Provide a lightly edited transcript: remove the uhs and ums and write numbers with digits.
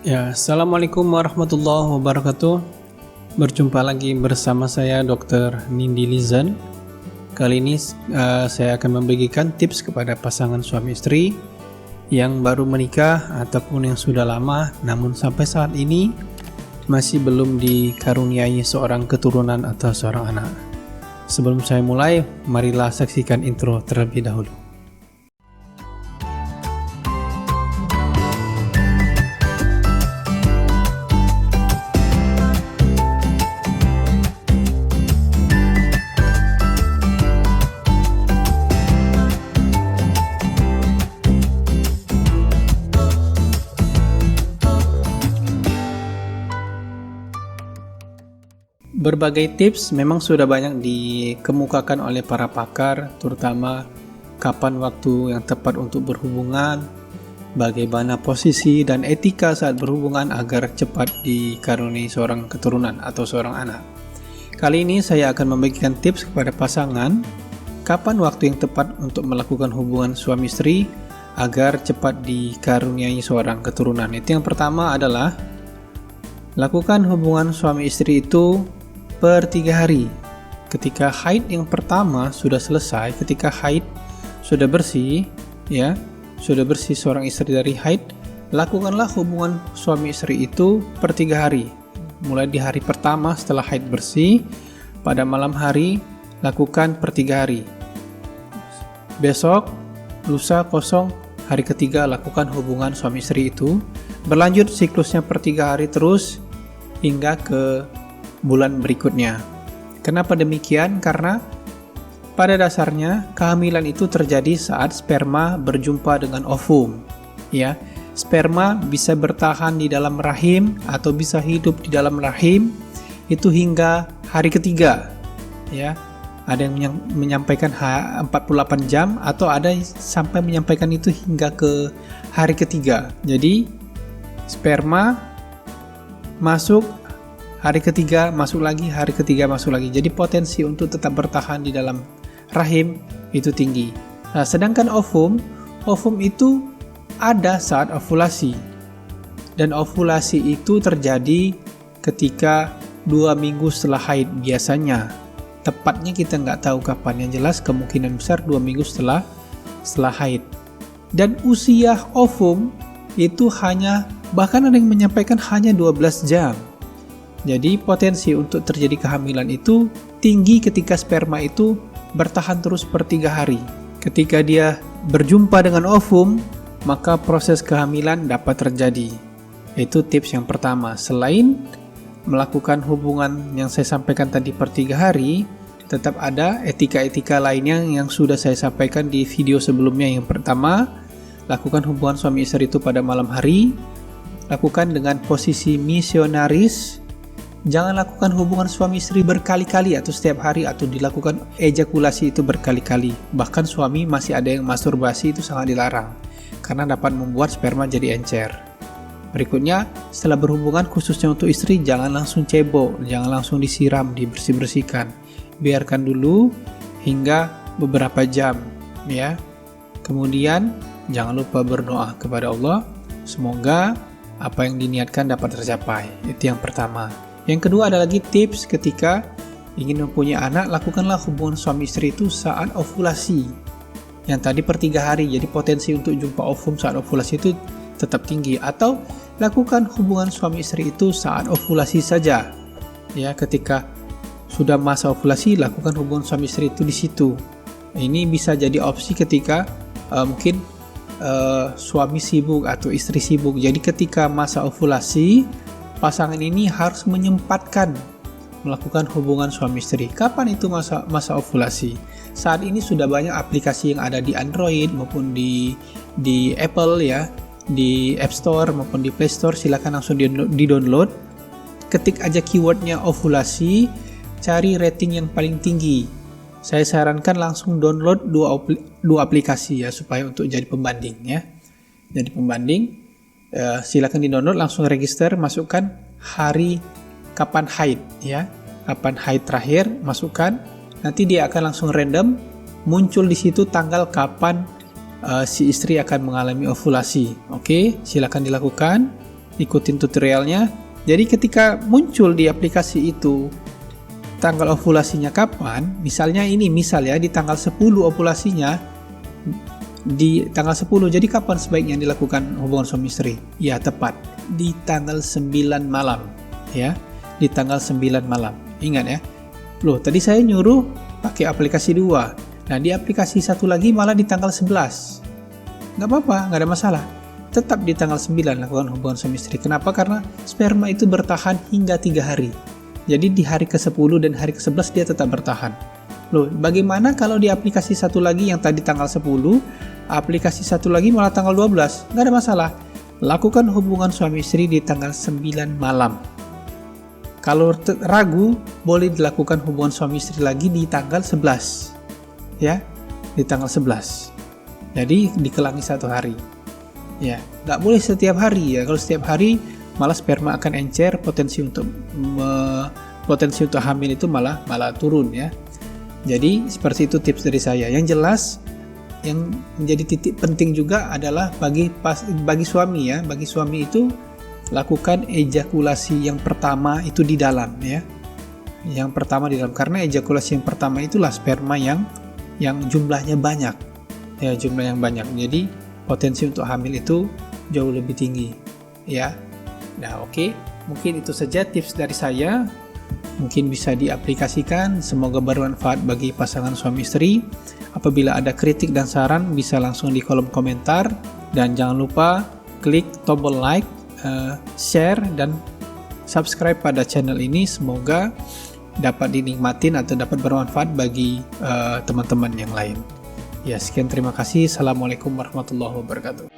Ya, Assalamualaikum warahmatullahi wabarakatuh. Berjumpa lagi bersama saya Dr. Nindi Lizan. Kali ini saya akan membagikan tips kepada pasangan suami istri yang baru menikah ataupun yang sudah lama namun sampai saat ini masih belum dikaruniai seorang keturunan atau seorang anak. Sebelum saya mulai, marilah saksikan intro terlebih dahulu. Berbagai tips memang sudah banyak dikemukakan oleh para pakar, terutama kapan waktu yang tepat untuk berhubungan, bagaimana posisi dan etika saat berhubungan agar cepat dikaruniai seorang keturunan atau seorang anak. Kali ini saya akan membagikan tips kepada pasangan, kapan waktu yang tepat untuk melakukan hubungan suami istri agar cepat dikaruniai seorang keturunan. Itu yang pertama adalah lakukan hubungan suami istri itu per 3 hari. Ketika haid yang pertama sudah selesai, ketika haid sudah bersih, sudah bersih seorang istri dari haid, lakukanlah hubungan suami istri itu per 3 hari. Mulai di hari pertama setelah haid bersih, pada malam hari lakukan per 3 hari. Besok, lusa kosong, hari ketiga lakukan hubungan suami istri itu. Berlanjut siklusnya per 3 hari terus hingga ke bulan berikutnya. Kenapa demikian? Karena pada dasarnya kehamilan itu terjadi saat sperma berjumpa dengan ovum. Sperma bisa bertahan di dalam rahim atau bisa hidup di dalam rahim itu hingga hari ketiga. Ada yang menyampaikan 48 jam atau ada sampai menyampaikan itu hingga ke hari ketiga. Jadi sperma masuk hari ketiga, masuk lagi, hari ketiga masuk lagi. Jadi potensi untuk tetap bertahan di dalam rahim itu tinggi. Nah, sedangkan ovum itu ada saat ovulasi. Dan ovulasi itu terjadi ketika 2 minggu setelah haid biasanya. Tepatnya kita nggak tahu kapan, yang jelas kemungkinan besar 2 minggu setelah haid. Dan usia ovum itu bahkan ada yang menyampaikan hanya 12 jam. Jadi potensi untuk terjadi kehamilan itu tinggi ketika sperma itu bertahan terus per 3 hari. Ketika dia berjumpa dengan ovum, maka proses kehamilan dapat terjadi. Itu tips yang pertama. Selain melakukan hubungan yang saya sampaikan tadi per 3 hari, tetap ada etika-etika lainnya yang sudah saya sampaikan di video sebelumnya. Yang pertama, lakukan hubungan suami istri itu pada malam hari. Lakukan dengan posisi misionaris. Jangan lakukan hubungan suami istri berkali-kali atau setiap hari atau dilakukan ejakulasi itu berkali-kali. Bahkan suami masih ada yang masturbasi, itu sangat dilarang karena dapat membuat sperma jadi encer. Berikutnya, setelah berhubungan khususnya untuk istri, jangan langsung cebok, jangan langsung disiram, dibersih-bersihkan. Biarkan dulu hingga beberapa jam, Kemudian jangan lupa berdoa kepada Allah, semoga apa yang diniatkan dapat tercapai. Itu yang pertama. Yang kedua ada lagi tips ketika ingin mempunyai anak, lakukanlah hubungan suami istri itu saat ovulasi. Yang tadi per 3 hari, jadi potensi untuk jumpa ovum saat ovulasi itu tetap tinggi. Atau lakukan hubungan suami istri itu saat ovulasi saja. Ketika sudah masa ovulasi, lakukan hubungan suami istri itu di situ. Ini bisa jadi opsi ketika mungkin suami sibuk atau istri sibuk. Jadi ketika masa ovulasi, pasangan ini harus menyempatkan melakukan hubungan suami istri. Kapan itu masa ovulasi? Saat ini sudah banyak aplikasi yang ada di Android maupun di Apple, di App Store maupun di Play Store. Silakan langsung di-download. Ketik aja keywordnya ovulasi, cari rating yang paling tinggi. Saya sarankan langsung download dua aplikasi supaya untuk jadi pembanding. Jadi pembanding. Silakan di-download, langsung register, masukkan hari kapan haid, kapan haid terakhir, masukkan. Nanti dia akan langsung random muncul di situ tanggal kapan si istri akan mengalami ovulasi. Oke, silakan dilakukan. ikutin tutorialnya. Jadi ketika muncul di aplikasi itu tanggal ovulasinya kapan, misalnya di tanggal 10 ovulasinya, di tanggal 10, jadi kapan sebaiknya dilakukan hubungan suami istri? Ya, tepat di tanggal 9 malam, ya, di tanggal 9 malam. Ingat ya. Loh, tadi saya nyuruh pakai aplikasi 2. Nah, di aplikasi satu lagi malah di tanggal 11. Nggak apa-apa, nggak ada masalah. Tetap di tanggal 9 lakukan hubungan suami istri. Kenapa? Karena sperma itu bertahan hingga 3 hari. Jadi di hari ke-10 dan hari ke-11 dia tetap bertahan. Loh, bagaimana kalau di aplikasi satu lagi yang tadi tanggal 10, aplikasi satu lagi malah tanggal 12? Nggak ada masalah. Lakukan hubungan suami istri di tanggal 9 malam. Kalau ragu, boleh dilakukan hubungan suami istri lagi di tanggal 11. Ya, di tanggal 11. Jadi dikelangi 1 hari. Ya, nggak boleh setiap hari ya. Kalau setiap hari malah sperma akan encer, potensi untuk hamil itu malah turun ya. Jadi seperti itu tips dari saya. Yang jelas, yang menjadi titik penting juga adalah bagi suami ya. Bagi suami itu lakukan ejakulasi yang pertama itu di dalam ya. Yang pertama di dalam, karena ejakulasi yang pertama itulah sperma yang jumlahnya banyak. Ya, jumlah yang banyak. Jadi potensi untuk hamil itu jauh lebih tinggi ya. Nah, oke. Mungkin itu saja tips dari saya. Mungkin bisa diaplikasikan. Semoga bermanfaat bagi pasangan suami istri. Apabila ada kritik dan saran, bisa langsung di kolom komentar. Dan jangan lupa klik tombol like, share, dan subscribe pada channel ini. Semoga dapat dinikmatin atau dapat bermanfaat bagi teman-teman yang lain. Ya, sekian, terima kasih. Assalamualaikum warahmatullahi wabarakatuh.